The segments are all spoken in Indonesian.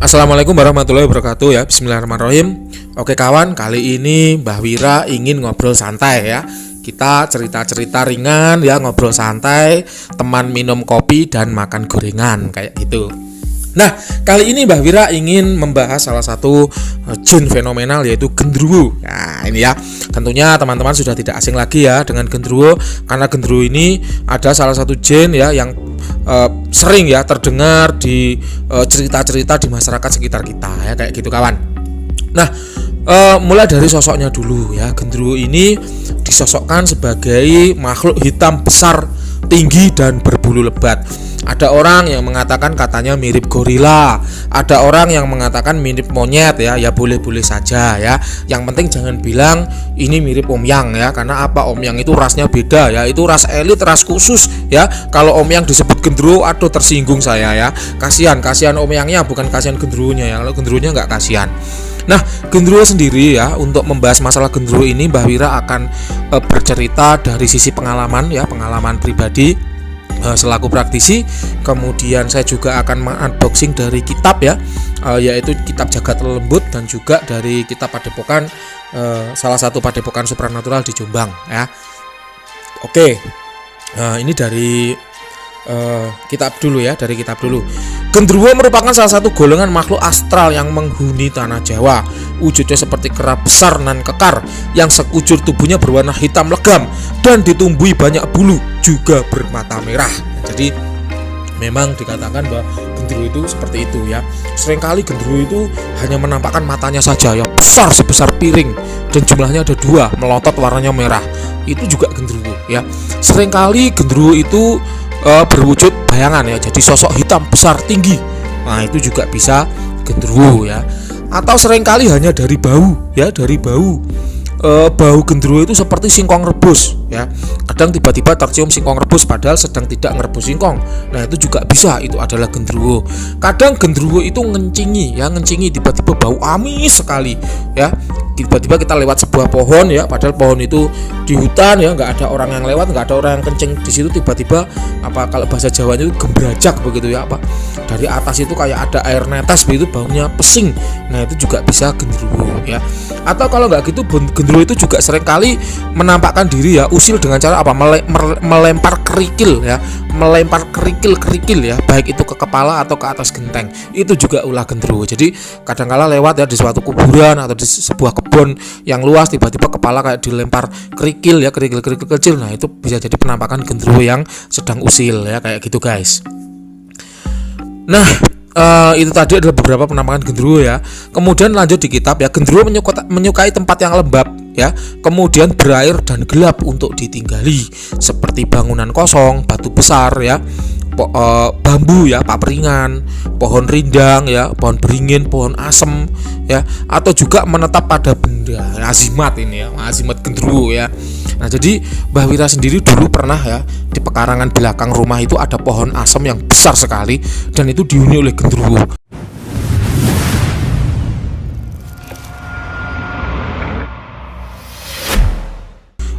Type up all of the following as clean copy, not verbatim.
Assalamualaikum warahmatullahi wabarakatuh ya. Bismillahirrahmanirrahim. Oke kawan, kali ini Mbah Wira ingin ngobrol santai ya. Kita cerita-cerita ringan ya, ngobrol santai, teman minum kopi dan makan gorengan kayak gitu. Nah, kali ini Mbah Wira ingin membahas salah satu jin fenomenal yaitu genderuwo. Nah, ini ya. Tentunya teman-teman sudah tidak asing lagi ya dengan genderuwo, karena genderuwo ini ada salah satu jin ya yang sering ya terdengar di cerita-cerita di masyarakat sekitar kita ya, kayak gitu kawan. Nah, mulai dari sosoknya dulu ya. Genderuwo ini disosokkan sebagai makhluk hitam besar, tinggi dan berbulu lebat. Ada orang yang mengatakan katanya mirip gorila, ada orang yang mengatakan mirip monyet ya, ya boleh-boleh saja ya. Yang penting jangan bilang ini mirip Om Yang ya, karena apa, Om Yang itu rasnya beda ya, itu ras elit, ras khusus ya. Kalau Om Yang disebut genderuwo, aduh tersinggung saya ya. Kasihan Om Yangnya, bukan kasihan genderuwonya ya. Kalau genderuwonya nggak kasihan. Nah, genderuwo sendiri ya, untuk membahas masalah genderuwo ini Mbah Wira akan bercerita dari sisi pengalaman ya, pengalaman pribadi selaku praktisi. Kemudian saya juga akan unboxing dari kitab ya, yaitu kitab Jagat Lembut, dan juga dari kitab Padepokan, salah satu padepokan supranatural di Jombang ya. Oke, ini dari kitab dulu ya, dari kitab dulu. Genderuwo merupakan salah satu golongan makhluk astral yang menghuni tanah Jawa. Wujudnya seperti kera besar nan kekar yang sekujur tubuhnya berwarna hitam legam dan ditumbuhi banyak bulu, juga bermata merah. Jadi memang dikatakan bahwa genderuwo itu seperti itu ya. Seringkali genderuwo itu hanya menampakkan matanya saja ya, besar sebesar piring, dan jumlahnya ada 2, melotot warnanya merah. Itu juga genderuwo ya. Seringkali genderuwo itu berwujud bayangan ya, jadi sosok hitam besar tinggi. Nah, itu juga bisa genderuwo ya. Atau seringkali hanya dari bau ya, dari bau. Bau genderuwo itu seperti singkong rebus ya. Kadang tiba-tiba tercium singkong rebus padahal sedang tidak ngerebus singkong. Nah, itu juga bisa, itu adalah genderuwo. Kadang genderuwo itu ngencingi ya, tiba-tiba bau amis sekali ya. Tiba-tiba kita lewat sebuah pohon ya, padahal pohon itu di hutan ya, nggak ada orang yang lewat, nggak ada orang yang kencing di situ, tiba-tiba apa, kalau bahasa Jawanya itu gembrajak begitu ya, apa dari atas itu kayak ada air netes begitu, baunya pesing. Nah, itu juga bisa genderuwo ya. Atau kalau nggak gitu, genderuwo itu juga seringkali menampakkan diri ya, usil dengan cara apa, melempar kerikil ya, melempar kerikil ya, baik itu ke kepala atau ke atas genteng. Itu juga ulah genderuwo. Jadi kadang-kala lewat ya di suatu kuburan atau di sebuah kebun yang luas, tiba-tiba kepala kayak dilempar kerikil ya, kerikil kecil. Nah, itu bisa jadi penampakan genderuwo yang sedang usil ya, kayak gitu guys. Nah, itu tadi adalah beberapa penampakan genderuwo ya. Kemudian lanjut di kitab ya, genderuwo menyukai tempat yang lembab ya, kemudian berair dan gelap untuk ditinggali, seperti bangunan kosong, batu besar ya, bambu ya, paperingan, pohon rindang ya, pohon beringin, pohon asem ya, atau juga menetap pada benda azimat. Ini ya, azimat genderuwo ya. Nah, jadi Mbah Wira sendiri dulu pernah ya, di pekarangan belakang rumah itu ada pohon asem yang besar sekali, dan itu dihuni oleh genderuwo.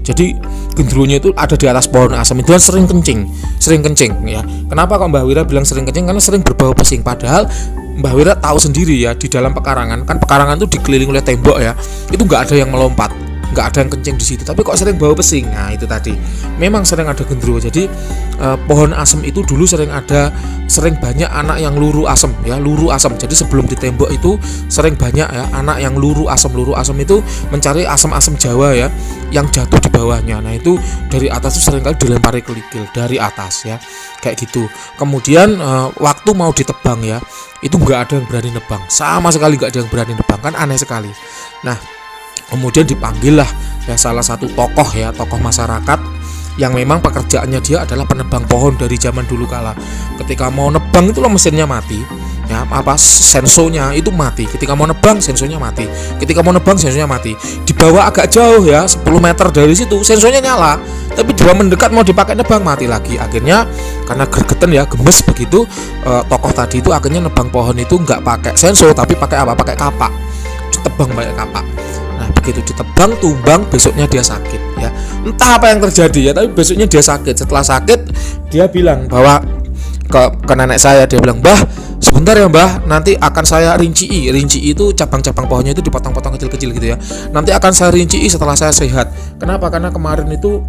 Jadi genderuwonya itu ada di atas pohon asem itu, dan sering kencing ya. Kenapa kok Mbah Wira bilang sering kencing? Karena sering berbau pesing. Padahal Mbah Wira tahu sendiri ya, di dalam pekarangan, kan pekarangan itu dikelilingi oleh tembok ya, itu nggak ada yang melompat, nggak ada yang kencing di situ, tapi kok sering bau pesing. Nah, itu tadi memang sering ada genderuwo. Jadi pohon asem itu dulu sering banyak anak yang luru asem ya, luru asem. Jadi sebelum di tembok itu sering banyak ya anak yang luru asem itu mencari asem-asem Jawa ya, yang jatuh di bawahnya. Nah, itu dari atas itu seringkali dilempari kerikil dari atas ya, kayak gitu. Kemudian waktu mau ditebang ya, itu nggak ada yang berani nebang, sama sekali nggak ada yang berani nebang, kan aneh sekali. Nah, kemudian dipanggil lah ya salah satu tokoh masyarakat yang memang pekerjaannya dia adalah penebang pohon dari zaman dulu kala. Ketika mau nebang itu mesinnya mati ya, sensonya itu mati. Ketika mau nebang sensonya mati, dibawa agak jauh ya, 10 meter dari situ sensonya nyala, tapi dia mendekat mau dipakai nebang mati lagi. Akhirnya karena gergeten ya, gemes begitu, tokoh tadi itu akhirnya nebang pohon itu nggak pakai senso, tapi pakai apa, pakai kapak, ditebang pakai kapak. Nah, begitu ditebang, tumbang, besoknya dia sakit ya. Entah apa yang terjadi ya, tapi besoknya dia sakit. Setelah sakit, dia bilang bahwa ke nenek saya, dia bilang, "Mbah, Sebentar ya Mbah, nanti akan saya rincii. Rincii itu cabang-cabang pohonnya itu dipotong-potong kecil-kecil gitu ya. Nanti akan saya rincii setelah saya sehat. Kenapa? Karena kemarin itu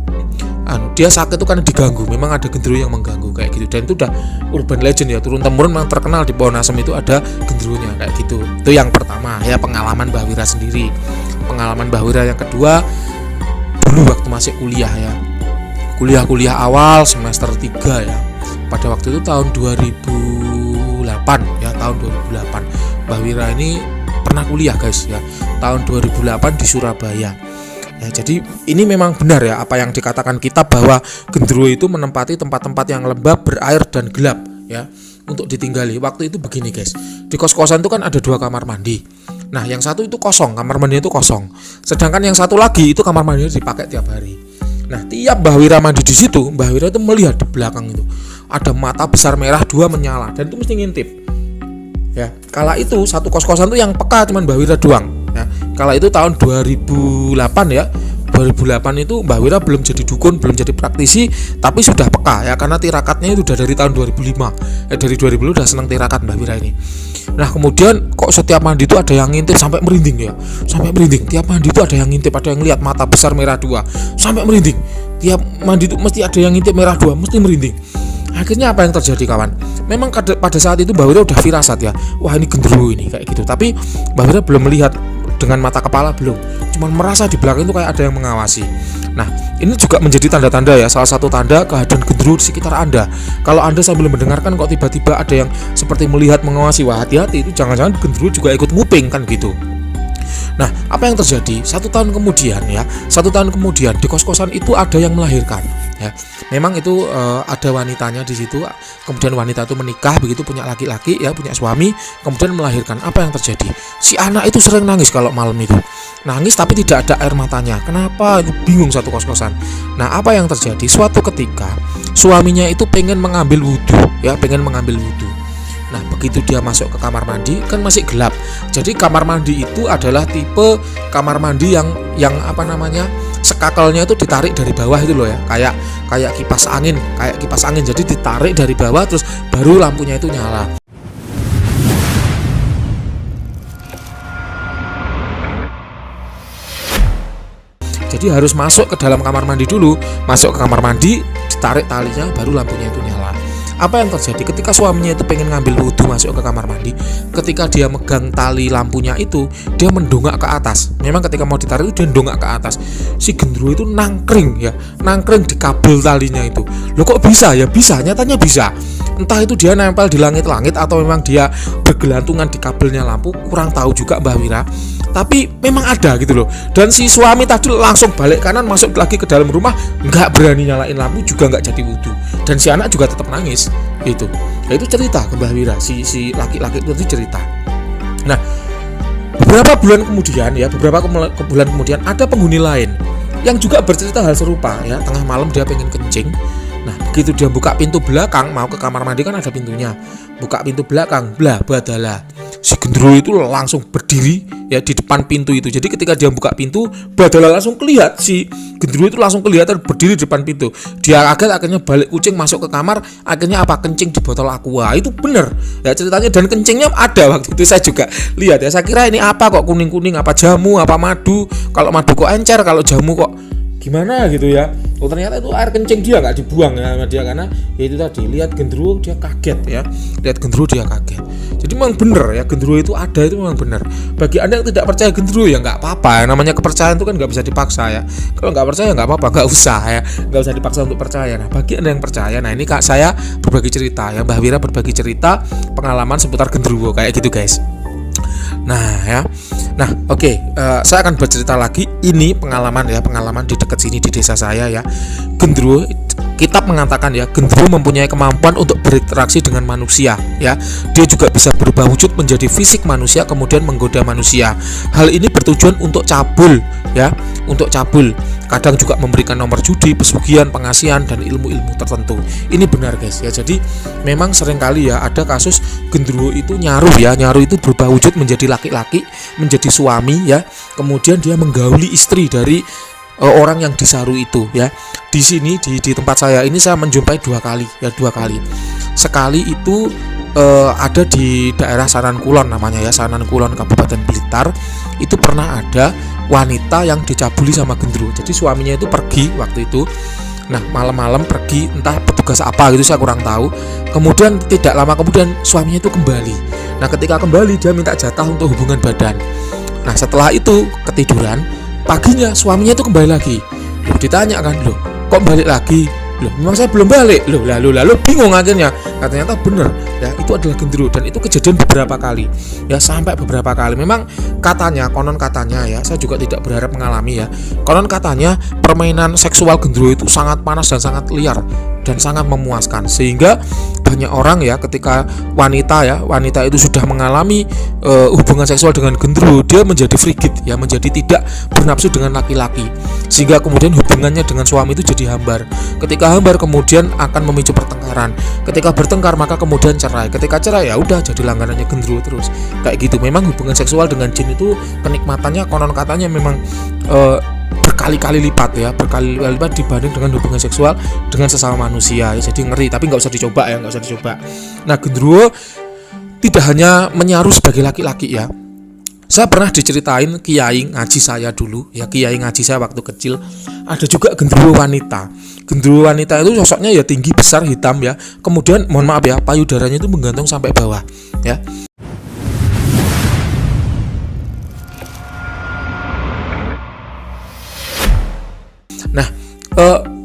dia sakit itu karena diganggu. Memang ada genderuwo yang mengganggu kayak gitu. Dan itu udah urban legend ya, turun temurun memang terkenal di Pohon Asem itu ada genderuwonya kayak gitu. Itu yang pertama ya, pengalaman Mbah Wira sendiri. Pengalaman Mbah Wira yang kedua, dulu waktu masih kuliah ya. Kuliah awal semester 3 ya. Pada waktu itu tahun 2008 ya, tahun 2008 Mbah Wira ini pernah kuliah guys ya, tahun 2008 di Surabaya ya. Jadi ini memang benar ya apa yang dikatakan kita bahwa genderuwo itu menempati tempat-tempat yang lembab, berair dan gelap ya untuk ditinggali. Waktu itu begini guys, di kos-kosan itu kan ada 2 kamar mandi. Nah yang satu itu kosong, kamar mandinya itu kosong, sedangkan yang satu lagi itu kamar mandinya dipakai tiap hari. Nah tiap Mbah Wira mandi di situ, Mbah Wira itu melihat di belakang itu ada mata besar merah 2 menyala, dan itu mesti ngintip ya. Kala itu satu kos-kosan tuh yang peka cuman Mbah Wira doang ya. Kala itu tahun 2008 ya, 2008 itu Mbah Wira belum jadi dukun, belum jadi praktisi, tapi sudah peka ya, karena tirakatnya itu udah dari tahun 2005 dari 2000 udah seneng tirakat Mbah Wira ini. Nah kemudian kok setiap mandi itu ada yang ngintip sampai merinding ya, sampai merinding. Tiap mandi itu ada yang ngintip, ada yang lihat mata besar merah 2 sampai merinding. Tiap mandi itu mesti ada yang ngintip merah 2, mesti merinding. Akhirnya apa yang terjadi kawan? Memang pada saat itu Mbah Wira udah firasat ya, wah ini genderuwo ini kayak gitu. Tapi Mbah Wira belum melihat dengan mata kepala, belum, cuman merasa di belakang itu kayak ada yang mengawasi. Nah ini juga menjadi tanda-tanda ya, salah satu tanda kehadiran genderuwo di sekitar Anda. Kalau Anda sambil mendengarkan kok tiba-tiba ada yang seperti melihat mengawasi, wah hati-hati, itu jangan-jangan genderuwo juga ikut nguping kan gitu. Nah apa yang terjadi? 1 tahun kemudian ya, 1 tahun kemudian di kos-kosan itu ada yang melahirkan ya. Memang itu ada wanitanya di situ. Kemudian wanita itu menikah begitu, punya laki-laki ya, punya suami, kemudian melahirkan. Apa yang terjadi? Si anak itu sering nangis kalau malam itu. Nangis tapi tidak ada air matanya. Kenapa? Itu bingung satu kos-kosan. Nah apa yang terjadi? Suatu ketika suaminya itu pengen mengambil wudhu ya, pengen mengambil wudhu. Nah begitu dia masuk ke kamar mandi kan masih gelap. Jadi kamar mandi itu adalah tipe kamar mandi yang apa namanya, sekakelnya itu ditarik dari bawah itu loh ya, kayak kipas angin, jadi ditarik dari bawah terus baru lampunya itu nyala. Jadi harus masuk ke dalam kamar mandi dulu, masuk ke kamar mandi, ditarik talinya, baru lampunya itu nyala. Apa yang terjadi ketika suaminya itu pengen ngambil wudhu masuk ke kamar mandi? Ketika dia megang tali lampunya itu, dia mendongak ke atas. Memang ketika mau ditarik dia mendongak ke atas. Si genderuwo itu nangkring di kabel talinya itu. Loh kok bisa ya? Bisa, nyatanya bisa. Entah itu dia nempel di langit-langit atau memang dia bergelantungan di kabelnya lampu, kurang tahu juga Mbah Wira. Tapi memang ada gitu loh. Dan si suami tadi langsung balik kanan, masuk lagi ke dalam rumah, nggak berani nyalain lampu, juga nggak jadi wudhu. Dan si anak juga tetap nangis gitu. Nah, itu cerita ke Mbah Wira, si laki-laki itu cerita. Nah beberapa bulan kemudian ada penghuni lain yang juga bercerita hal serupa ya. Tengah malam dia pengen kencing. Nah begitu dia buka pintu belakang mau ke kamar mandi kan ada pintunya, buka pintu belakang, badalah si genderuwo itu langsung berdiri ya di depan pintu itu. Jadi ketika dia buka pintu, badalah langsung kelihatan, si genderuwo itu langsung kelihatan berdiri di depan pintu. Dia kaget, akhirnya balik kucing masuk ke kamar, akhirnya apa, kencing di botol aqua. Itu bener ya ceritanya, dan kencingnya ada waktu itu saya juga lihat ya. Saya kira ini apa kok kuning-kuning, apa jamu, apa madu. Kalau madu kok encer, kalau jamu kok gimana gitu ya. Oh ternyata itu air kencing dia, nggak dibuang ya sama dia, karena ya itu tadi, lihat genderuwo dia kaget ya, lihat genderuwo dia kaget. Jadi memang bener ya, genderuwo itu ada, itu memang bener. Bagi Anda yang tidak percaya genderuwo ya nggak apa-apa, namanya kepercayaan itu kan nggak bisa dipaksa ya. Kalau nggak percaya nggak apa-apa, nggak usah ya, nggak usah dipaksa untuk percaya. Nah bagi Anda yang percaya, nah ini Kak saya berbagi cerita ya, Mbah Wira berbagi cerita pengalaman seputar genderuwo kayak gitu guys. Nah ya, nah oke, saya akan bercerita lagi. Ini pengalaman di dekat sini di desa saya ya. Genderuwo, kitab mengatakan ya, genderuwo mempunyai kemampuan untuk berinteraksi dengan manusia ya. Dia juga bisa berubah wujud menjadi fisik manusia kemudian menggoda manusia. Hal ini bertujuan untuk cabul ya, untuk cabul. Kadang juga memberikan nomor judi, pesugihan, pengasihan dan ilmu-ilmu tertentu. Ini benar guys ya. Jadi memang seringkali ya ada kasus genderuwo itu nyaru itu berubah wujud menjadi laki-laki, menjadi suami ya. Kemudian dia menggauli istri dari orang yang disaru itu ya. Di sini di tempat saya ini saya menjumpai 2 kali ya, 2 kali. Sekali itu ada di daerah Sanan Kulon namanya ya, Sanan Kulon Kabupaten Blitar. Itu pernah ada wanita yang dicabuli sama gendruwo. Jadi suaminya itu pergi waktu itu. Nah, malam-malam pergi, entah petugas apa gitu, saya kurang tahu. Kemudian tidak lama kemudian suaminya itu kembali. Nah, ketika kembali dia minta jatah untuk hubungan badan. Nah, setelah itu ketiduran, paginya suaminya itu kembali lagi. Loh, ditanya kan, loh kok balik lagi? Loh, memang saya belum balik. Loh, lalu bingung akhirnya. Nah, ternyata benar ya, itu adalah gendruwo, dan itu kejadian beberapa kali. Ya, sampai beberapa kali. Memang katanya, konon katanya ya, saya juga tidak berharap mengalami ya. Konon katanya permainan seksual gendruwo itu sangat panas dan sangat liar dan sangat memuaskan, sehingga banyak orang ya, ketika wanita itu sudah mengalami hubungan seksual dengan gendruwo, dia menjadi frigid ya, menjadi tidak bernafsu dengan laki-laki, sehingga kemudian hubungannya dengan suami itu jadi hambar. Ketika hambar kemudian akan memicu pertengkaran. Ketika bertengkar maka kemudian cerai. Ketika cerai ya udah jadi langganannya gendruwo terus. Kayak gitu. Memang hubungan seksual dengan jin itu kenikmatannya konon katanya memang berkali-kali lipat ya, berkali-kali lipat dibanding dengan hubungan seksual dengan sesama manusia ya. Jadi ngeri, tapi nggak usah dicoba ya, nggak usah dicoba. Nah, gendruwo tidak hanya menyaru sebagai laki-laki ya. Saya pernah diceritain kiai ngaji saya dulu ya, kiai ngaji saya waktu kecil, ada juga gendruwo wanita. Gendruwo wanita itu sosoknya ya tinggi, besar, hitam ya. Kemudian mohon maaf ya, payudaranya itu menggantung sampai bawah ya. Nah,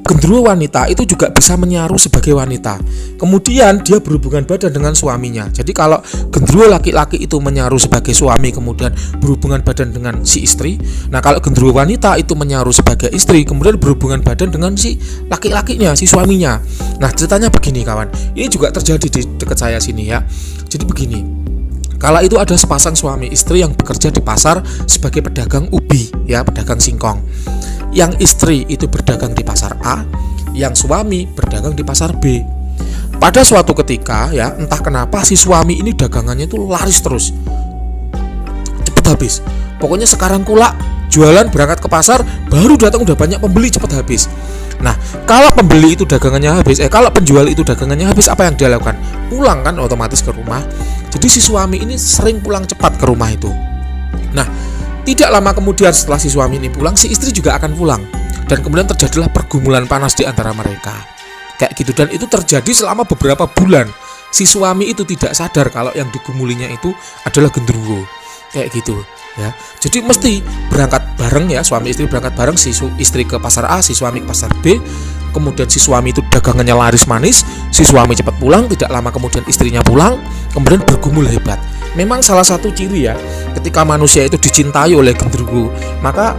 gendruwo wanita itu juga bisa menyaru sebagai wanita. Kemudian dia berhubungan badan dengan suaminya. Jadi kalau gendruwo laki-laki itu menyaru sebagai suami, kemudian berhubungan badan dengan si istri. Nah, kalau gendruwo wanita itu menyaru sebagai istri, kemudian berhubungan badan dengan si laki-lakinya, si suaminya. Nah, ceritanya begini kawan. Ini juga terjadi di dekat saya sini ya. Jadi begini. Kala itu ada sepasang suami istri yang bekerja di pasar sebagai pedagang ubi ya, pedagang singkong. Yang istri itu berdagang di pasar A, yang suami berdagang di pasar B. Pada suatu ketika ya, entah kenapa si suami ini dagangannya itu laris terus, cepet habis. Pokoknya sekarang kulak, jualan berangkat ke pasar, baru datang udah banyak pembeli, cepet habis. Nah, kalau pembeli itu dagangannya habis, kalau penjual itu dagangannya habis, apa yang dia lakukan? Pulang kan otomatis ke rumah. Jadi si suami ini sering pulang cepat ke rumah itu. Nah, tidak lama kemudian setelah si suami ini pulang, si istri juga akan pulang. Dan kemudian terjadilah pergumulan panas di antara mereka. Kayak gitu, dan itu terjadi selama beberapa bulan. Si suami itu tidak sadar kalau yang digumulinya itu adalah gendruwo. Kayak gitu ya. Jadi mesti berangkat bareng ya, suami istri berangkat bareng, si istri ke pasar A, si suami ke pasar B. Kemudian si suami itu dagangannya laris manis, si suami cepat pulang, tidak lama kemudian istrinya pulang, kemudian bergumul hebat. Memang salah satu ciri ya, ketika manusia itu dicintai oleh gendruwo, maka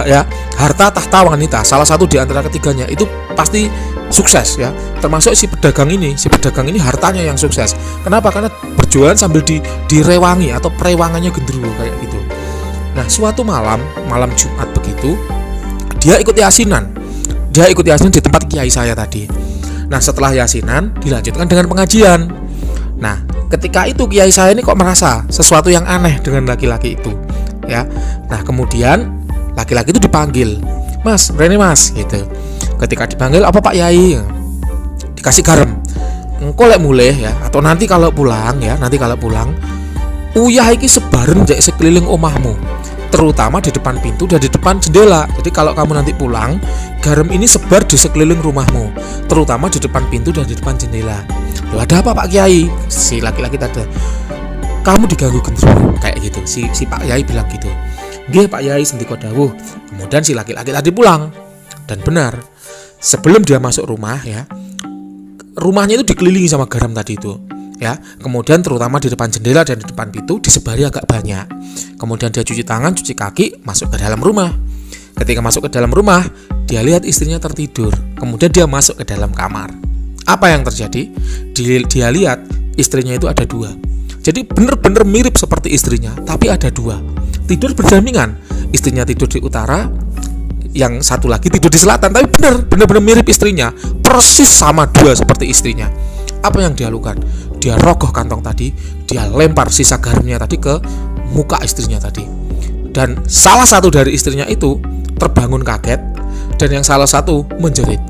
ya harta tahta wanita, salah satu di antara ketiganya itu pasti sukses ya. Termasuk si pedagang ini hartanya yang sukses. Kenapa? Karena berjualan sambil direwangi atau perewangannya gendruwo kayak gitu. Nah, suatu malam Jumat begitu, dia ikut yasinan di tempat kiai saya tadi. Nah, setelah yasinan dilanjutkan dengan pengajian. Nah, ketika itu kiai saya ini kok merasa sesuatu yang aneh dengan laki-laki itu ya. Nah, kemudian laki-laki itu dipanggil, "Mas, Rene Mas," gitu. Ketika dipanggil, "Apa Pak Yai?" Dikasih garam. "Engko lek mulih ya, atau nanti kalau pulang, uyah iki sebaren jek sekeliling omahmu, terutama di depan pintu dan di depan jendela. Jadi kalau kamu nanti pulang, garam ini sebar di sekeliling rumahmu, terutama di depan pintu dan di depan jendela." "Loh, ada apa Pak Kiai?" Si laki-laki tadi, "Kamu diganggu gendruwo," kayak gitu. Si Pak Yai bilang gitu. "Nggih Pak Yai, sendika dawuh." Kemudian si laki-laki tadi pulang. Dan benar, sebelum dia masuk rumah ya, rumahnya itu dikelilingi sama garam tadi itu ya. Kemudian terutama di depan jendela dan di depan pintu disebari agak banyak. Kemudian dia cuci tangan, cuci kaki, masuk ke dalam rumah. Ketika masuk ke dalam rumah, dia lihat istrinya tertidur. Kemudian dia masuk ke dalam kamar. Apa yang terjadi? Dia lihat istrinya itu ada dua. Jadi benar-benar mirip seperti istrinya, tapi ada dua. Tidur berdampingan. Istrinya tidur di utara, yang satu lagi tidur di selatan, tapi benar-benar mirip istrinya. Persis sama dua seperti istrinya. Apa yang dia lakukan? Dia rogoh kantong tadi, dia lempar sisa garamnya tadi ke muka istrinya tadi. Dan salah satu dari istrinya itu terbangun kaget, dan yang salah satu menjerit.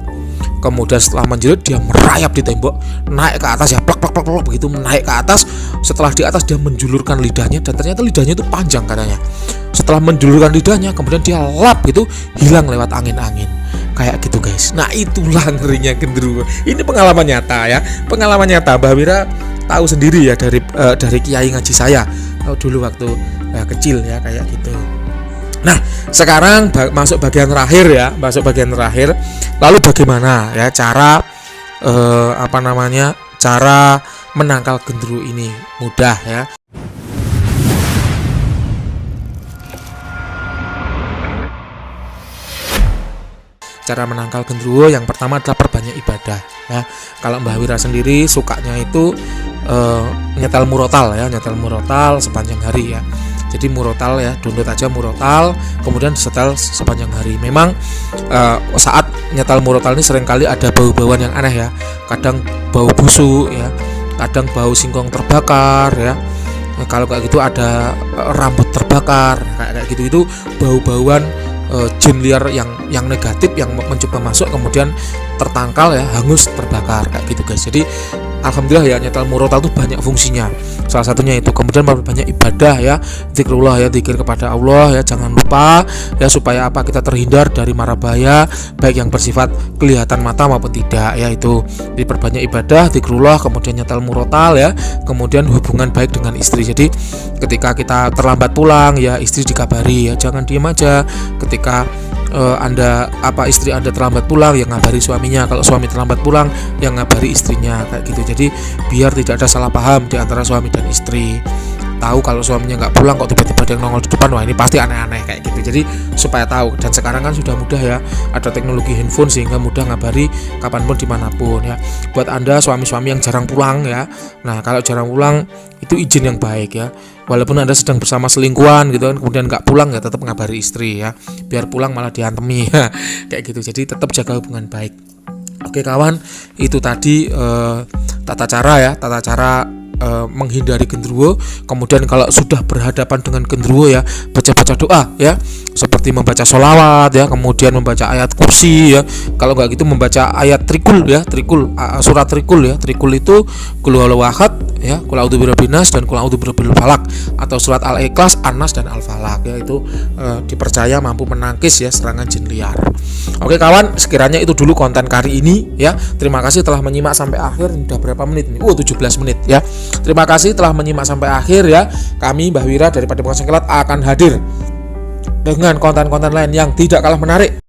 Kemudian setelah menjerit dia merayap di tembok, naik ke atas ya, plak plak plak plak, begitu naik ke atas. Setelah di atas dia menjulurkan lidahnya, dan ternyata lidahnya itu panjang katanya. Setelah menjulurkan lidahnya, kemudian dia lap gitu, hilang lewat angin-angin. Kayak gitu guys. Nah itulah ngerinya genderuwo. Ini pengalaman nyata ya, pengalaman nyata. Mbah Wira tahu sendiri ya dari kiai ngaji saya dulu waktu kecil ya, kayak gitu. Nah sekarang masuk bagian terakhir ya, Lalu bagaimana ya cara cara menangkal genderuwo ini? Mudah ya. Cara menangkal genderuwo yang pertama adalah perbanyak ibadah ya. Kalau Mbah Wira sendiri sukanya itu nyetel murotal sepanjang hari ya. Jadi murotal ya, download aja murotal, kemudian disetel sepanjang hari. Memang saat nyetel murotal ini seringkali ada bau-bauan yang aneh ya. Kadang bau busuk ya, kadang bau singkong terbakar ya. Kalau kayak gitu ada rambut terbakar kayak gitu, itu bau-bauan jin liar yang negatif yang mencoba masuk kemudian tertangkal ya, hangus, terbakar kayak gitu guys. Jadi alhamdulillah ya, nyetel murotal itu banyak fungsinya. Salah satunya itu. Kemudian banyak ibadah ya, zikrullah ya, zikir kepada Allah ya, jangan lupa ya, supaya apa, kita terhindar dari mara bahaya baik yang bersifat kelihatan mata maupun tidak ya. Itu diperbanyak ibadah, zikrullah, kemudian nyetel murotal ya, kemudian hubungan baik dengan istri. Jadi ketika kita terlambat pulang ya, istri dikabari ya, jangan diam aja. Ketika istri Anda terlambat pulang, yang ngabari suaminya. Kalau suami terlambat pulang, yang ngabari istrinya kayak gitu. Jadi biar tidak ada salah paham di antara suami dan istri. Tahu kalau suaminya nggak pulang kok tiba-tiba dia nongol di depan, wah ini pasti aneh-aneh kayak gitu. Jadi supaya tahu. Dan sekarang kan sudah mudah ya, ada teknologi handphone sehingga mudah ngabari kapanpun dimanapun ya. Buat Anda suami-suami yang jarang pulang ya, nah kalau jarang pulang itu izin yang baik ya. Walaupun Anda sedang bersama selingkuhan gitu kan, kemudian nggak pulang ya, tetap ngabari istri ya, biar pulang malah diantemi ya. Kayak gitu. Jadi tetap jaga hubungan baik. Oke kawan, itu tadi tata cara menghindari genderuwo. Kemudian kalau sudah berhadapan dengan genderuwo ya, baca-baca doa ya, seperti membaca sholawat ya, kemudian membaca ayat kursi ya. Kalau nggak gitu membaca ayat trikul ya, surat trikul ya. Trikul itu qul huwallahu ahad ya, qul a'udzu birabbin nas dan qul a'udzu birabbil falaq, atau surat al-ikhlas, an-nas dan al-falaq ya. Itu dipercaya mampu menangkis ya serangan jin liar. Oke kawan, sekiranya itu dulu konten kali ini ya. Terima kasih telah menyimak sampai akhir. Udah berapa menit ini? 17 menit ya. Terima kasih telah menyimak sampai akhir ya. Kami Mbah Wira dari Padepokan Sengkelat akan hadir dengan konten-konten lain yang tidak kalah menarik.